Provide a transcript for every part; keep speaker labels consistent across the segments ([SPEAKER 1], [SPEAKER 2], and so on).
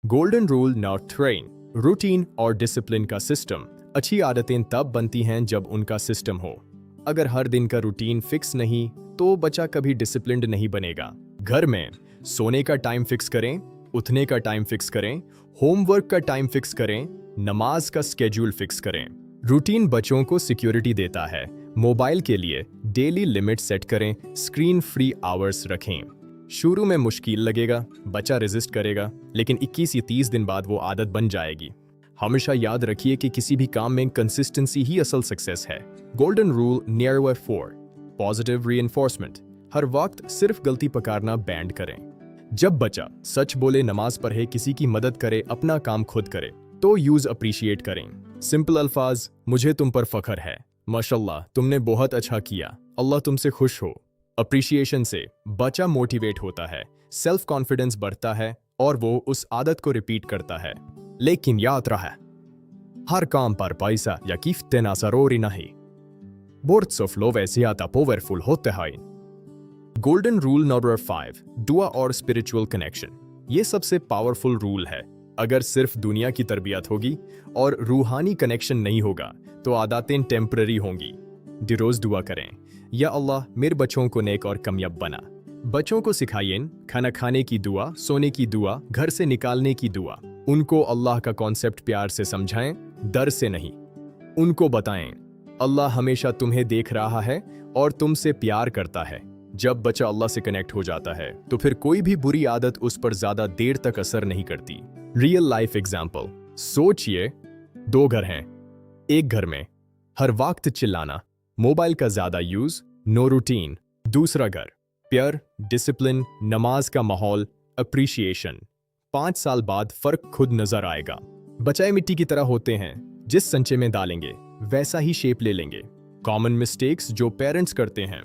[SPEAKER 1] Golden rule not train. Routine और discipline का system. अच्छी आदतें तब बनती हैं जब उनका सिस्टम हो। अगर हर दिन का रूटीन फिक्स नहीं तो बच्चा कभी डिसिप्लिन्ड नहीं बनेगा। घर में सोने का टाइम फिक्स करें, उठने का टाइम फिक्स करें, होमवर्क का टाइम फिक्स करें, नमाज का स्केड्यूल फिक्स करें। रूटीन बच्चों को सिक्योरिटी देता है। मोबाइल के लिए डेली लिमिट सेट करें, स्क्रीन फ्री आवर्स रखें। शुरू में मुश्किल लगेगा, बच्चा रेजिस्ट करेगा, लेकिन 21 या 30 दिन बाद वो आदत बन जाएगी। हमेशा याद रखिए कि किसी भी काम में कंसिस्टेंसी ही असल सक्सेस है। Golden rule near 4। Positive reinforcement. हर वक्त सिर्फ गलती पकड़ना बैंड करें। जब बच्चा सच बोले, नमाज पढ़े, किसी की मदद करे, अपना काम खुद करे, तो यूज अप्रिशिएट करें। सिंपल अल्फाज, मुझे तुम पर फख्र है, माशाल्लाह तुमने बहुत अच्छा किया, अल्लाह तुमसे खुश हो। अप्रिशिएशन से बच्चा मोटिवेट होता है, सेल्फ कॉन्फिडेंस बढ़ता है और वो उस आदत को रिपीट करता है। लेकिन याद रहे, हर काम पर पैसा या कीमतें जरूरी नहीं। बोर्ड्स ऑफ लो वैसे आता पावरफुल होते हैं। Golden rule number 5। दुआ और स्पिरिचुअल कनेक्शन। ये सबसे पावरफुल रूल है। अगर सिर्फ दुनिया की तरबियत होगी और रूहानी कनेक्शन नहीं होगा तो आदतें टेम्पररी होंगी। रोज दुआ करें, या अल्लाह मेरे बच्चों को नेक और कामयाब बना। बच्चों को सिखाइए खाना खाने की दुआ, सोने की दुआ, घर से निकालने की दुआ। उनको अल्लाह का कॉन्सेप्ट प्यार से समझाएं, डर से नहीं। उनको बताएं अल्लाह हमेशा तुम्हें देख रहा है और तुमसे प्यार करता है। जब बच्चा अल्लाह से कनेक्ट हो जाता है तो फिर कोई भी बुरी आदत उस पर ज्यादा देर तक असर नहीं करती। Real life example. सोचिए, 2 घर हैं। एक घर में हर वक्त चिल्लाना, मोबाइल का ज्यादा यूज, नो रूटीन। दूसरा घर प्यार, डिसिप्लिन, नमाज का माहौल, अप्रिशिएशन। 5 साल बाद फर्क खुद नजर आएगा। बचाए मिट्टी की तरह होते हैं, जिस संचे में डालेंगे वैसा ही शेप ले लेंगे। कॉमन मिस्टेक्स जो पेरेंट्स करते हैं: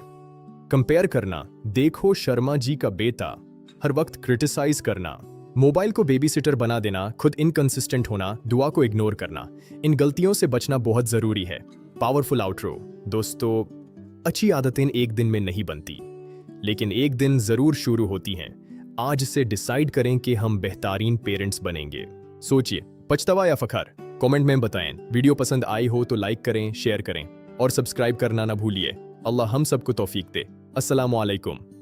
[SPEAKER 1] कंपेयर करना, देखो शर्मा जी का बेटा, हर वक्त क्रिटिसाइज करना, मोबाइल को बेबी सिटर बना देना, खुद इनकंसिस्टेंट होना, दुआ को इग्नोर करना। इन गलतियों से बचना बहुत जरूरी है। Powerful outro. दोस्तों, अच्छी आदतें एक दिन में नहीं बनती, लेकिन एक दिन जरूर शुरू होती हैं। आज से डिसाइड करें कि हम बेहतरीन पेरेंट्स बनेंगे। सोचिए, पछतावा या फखर? कमेंट में बताएं। वीडियो पसंद आई हो तो लाइक करें, शेयर करें और सब्सक्राइब करना ना भूलिए। अल्लाह हम सबको तौफीक दे। अस्सलामु अलैकुम।